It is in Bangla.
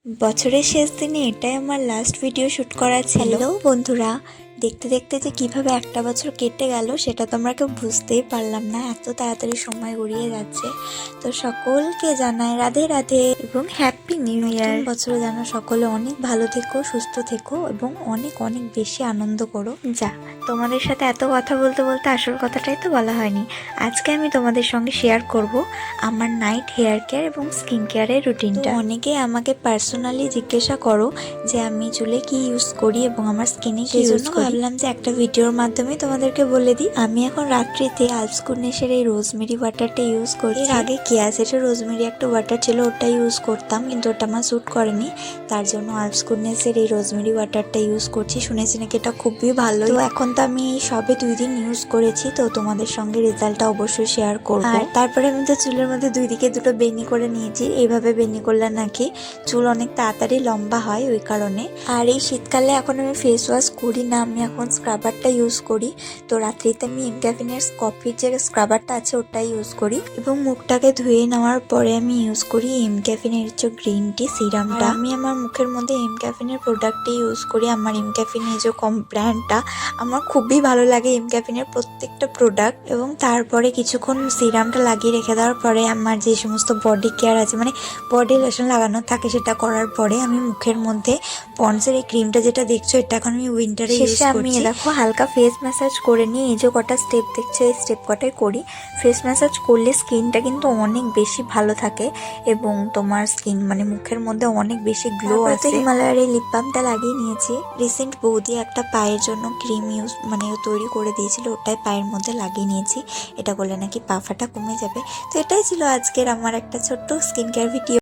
বছরের শেষ দিনে এটাই আমার লাস্ট ভিডিও শ্যুট করা ছিল। হ্যালো বন্ধুরা, দেখতে দেখতে যে কিভাবে একটা বছর কেটে গেল সেটা তোমরা কেউ বুঝতেই পারলাম না, এত তাড়াতাড়ি সময় গড়িয়ে যাচ্ছে। তো সকলকে জানাই রাধে রাধে এবং হ্যাপি নিউ ইয়ার। বছরে যেন সকলে অনেক ভালো থেকো, সুস্থ থেকো এবং অনেক অনেক বেশি আনন্দ করো। যা, তোমাদের সাথে এত কথা বলতে বলতে আসল কথাটাই তো বলা হয়নি। আজকে আমি তোমাদের সঙ্গে শেয়ার করব আমার নাইট হেয়ার কেয়ার এবং স্কিন কেয়ারের রুটিনটা। অনেকেই আমাকে পার্সোনালি জিজ্ঞাসা করো যে আমি চুলে কি ইউজ করি এবং আমার স্কিনে কি ইউজ করি। ভাবলাম যে একটা ভিডিওর মাধ্যমে তোমাদেরকে বলে দিই। আমি এখন রাত্রিতে আলপস গুডনেসের এই রোজমেরি ওয়াটারটা ইউজ করি। এর আগে কেয়াসেটের রোজমেরি একটা ওয়াটার ছিল, ওটা ইউজ করতাম, কিন্তু ওটা আমার স্যুট করেনি। তার জন্য আলপস গুডনেসের এই রোজমেরি ওয়াটারটা ইউজ করছি। শুনেছি নাকি এটা খুবই ভালো। তো এখন তো আমি সবে 2 দিন ইউজ করেছি, তো তোমাদের সঙ্গে রেজাল্টটা অবশ্যই শেয়ার করবো। আর তারপরে আমি তো চুলের মধ্যে 2 দিকে 2টো বেনি করে নিয়েছি। এইভাবে বেনি করলে নাকি চুল অনেক তাড়াতাড়ি লম্বা হয়, ওই কারণে। আর এই শীতকালে এখন আমি ফেস ওয়াশ করি না, আমি এখন স্ক্রাবারটা ইউজ করি। তো রাত্রিতে আমি এমক্যাফিনের কফির যে স্ক্রাবারটা আছে ওটাই ইউজ করি, এবং মুখটাকে ধুয়ে নেওয়ার পরে আমি ইউজ করি এমক্যাফিনের যে গ্রিন টি সিরামটা। আমি আমার মুখের মধ্যে এমক্যাফিনের প্রোডাক্টই ইউজ করি। আমার এমক্যাফিনের যে ব্র্যান্ডটা আমার খুবই ভালো লাগে, এমক্যাফিনের প্রত্যেকটা প্রোডাক্ট। এবং তারপরে কিছুক্ষণ সিরামটা লাগিয়ে রেখে দেওয়ার পরে আমার যে সমস্ত বডি কেয়ার আছে, মানে বডি লোশন লাগানো থাকে, সেটা করার পরে আমি মুখের মধ্যে পন্ডসের এই ক্রিমটা যেটা দেখছো, এটা এখন আমি উইন্টারে ইউজ করছি। আমি দেখো হালকা ফেস ম্যাসাজ করে নিয়ে এই যে কটা স্টেপ দেখছো, এই স্টেপ কটাই করি। ফেস ম্যাসাজ করলে স্কিনটা কিন্তু অনেক বেশি ভালো থাকে এবং তোমার স্কিন মানে মুখের মধ্যে অনেক বেশি গ্লো আসে। হিমালয়ের এই লিপ বামটা লাগিয়ে নিয়েছি। রিসেন্ট বৌদি একটা পায়ের জন্য ক্রিম ইউজ মানে তৈরি করে দিয়েছিল, ওটাই পায়ের মধ্যে লাগিয়ে নিয়েছি। এটা করলে নাকি পা ফাটা কমে যাবে। তো এটাই ছিল আজকের আমার একটা ছোট্ট স্কিন কেয়ার ভিডিও।